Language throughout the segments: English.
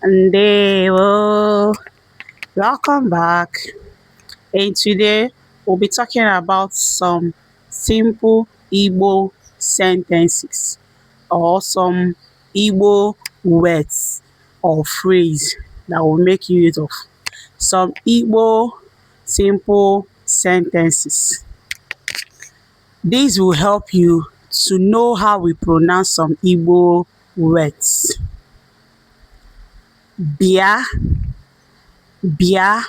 Ndewo. Welcome back. And today we'll be talking about some simple Igbo sentences or some Igbo words or phrase that will make use of some Igbo simple sentences. This will help you to know how we pronounce some Igbo words. Bia, bia,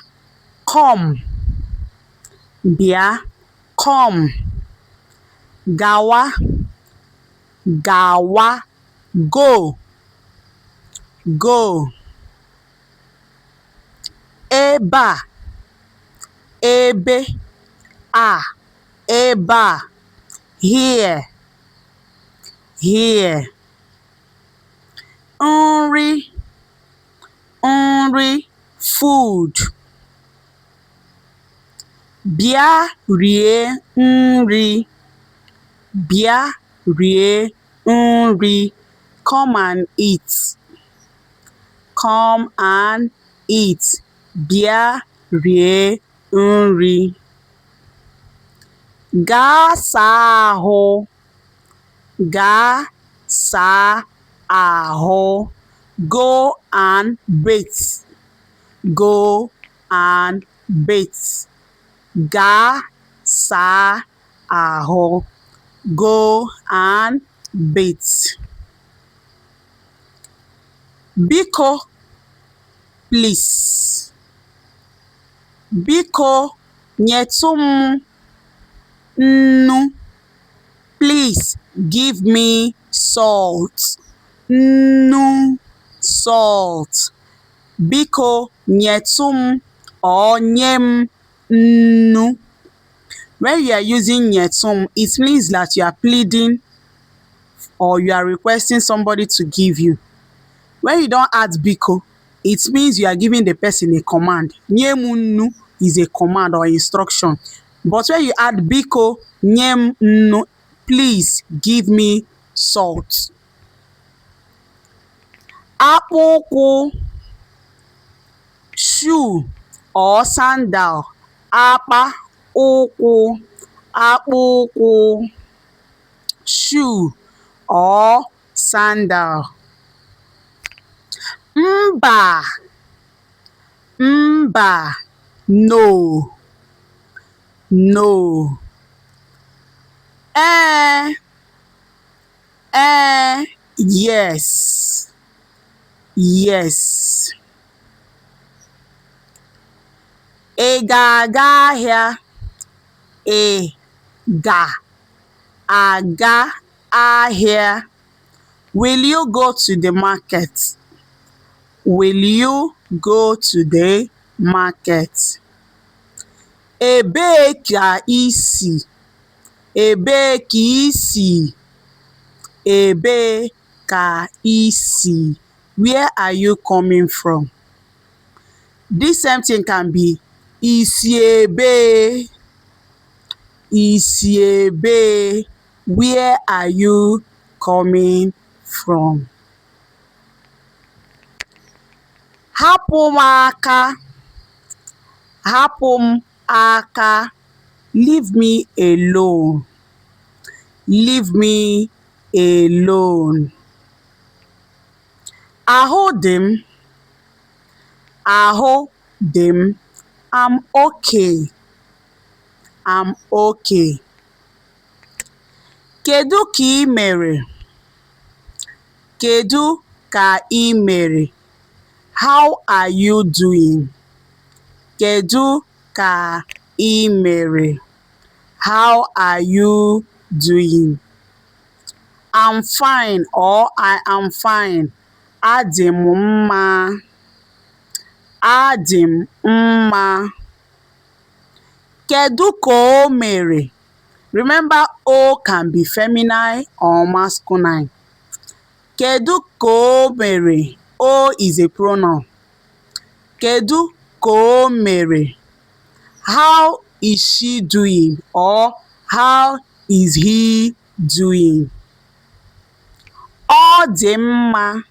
come. Bia, come. Gawa, gawa, go, go. Eba, ebe, a, eba, here, here. Nri, nri, food. Bịa rie nri. Bịa rie nri. Come and eat. Come and eat. Bịa rie nri. Gaa saa ahụ. Gaa saa ahụ. Go and bathe. Go and bathe. Gaa saa ahụ. Go and bathe. Biko, please. Biko, nyetụ m nnu. Please give me salt. Nnu, salt. Biko, nyetụ m or nye m nnu. When you are using nyetụ, it means that you are pleading or you are requesting somebody to give you. When you don't add biko, it means you are giving the person a command. Nye m nnu is a command or instruction. But when you add biko, nye m nnu, please give me salt. Akpụkwụ, shoe or sandal. Akpa ụkwụ, akpụkwụ, shoe or sandal. Mba, mba, no, no. Yes, yes. Ị ga-aga ahịa? Ị ga-aga ahịa? Will you go to the market? Will you go to the market? Ebee ka ị si? Ebee ka ị si? Ebee ka ị si? Where are you coming from? This same thing can be isi ebee? Isi ebee? Where are you coming from? Hapụ m aka. Hapụ m aka. Leave me alone. Leave me alone. Ahụ dị m. Ahụ dị m. I'm okay. I'm okay. Kedu ka ị mere? Kedu ka ị mere? How are you doing? Kedu ka ị mere? How are you doing? I'm fine or I am fine. Adị m mma. Adị m mma. Kedu ka o mere? Remember, O can be feminine or masculine. Kedu ka o mere? O is a pronoun. Kedu ka o mere? How is she doing or how is he doing? Ọ dị mma.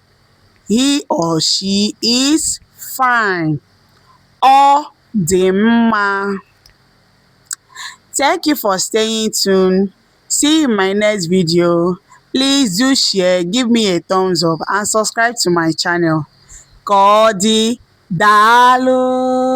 He or she is fine. Ọ dị mma. Thank you for staying tuned. See you in my next video. Please do share, give me a thumbs up and subscribe to my channel. Ka ọ dị, daalụ.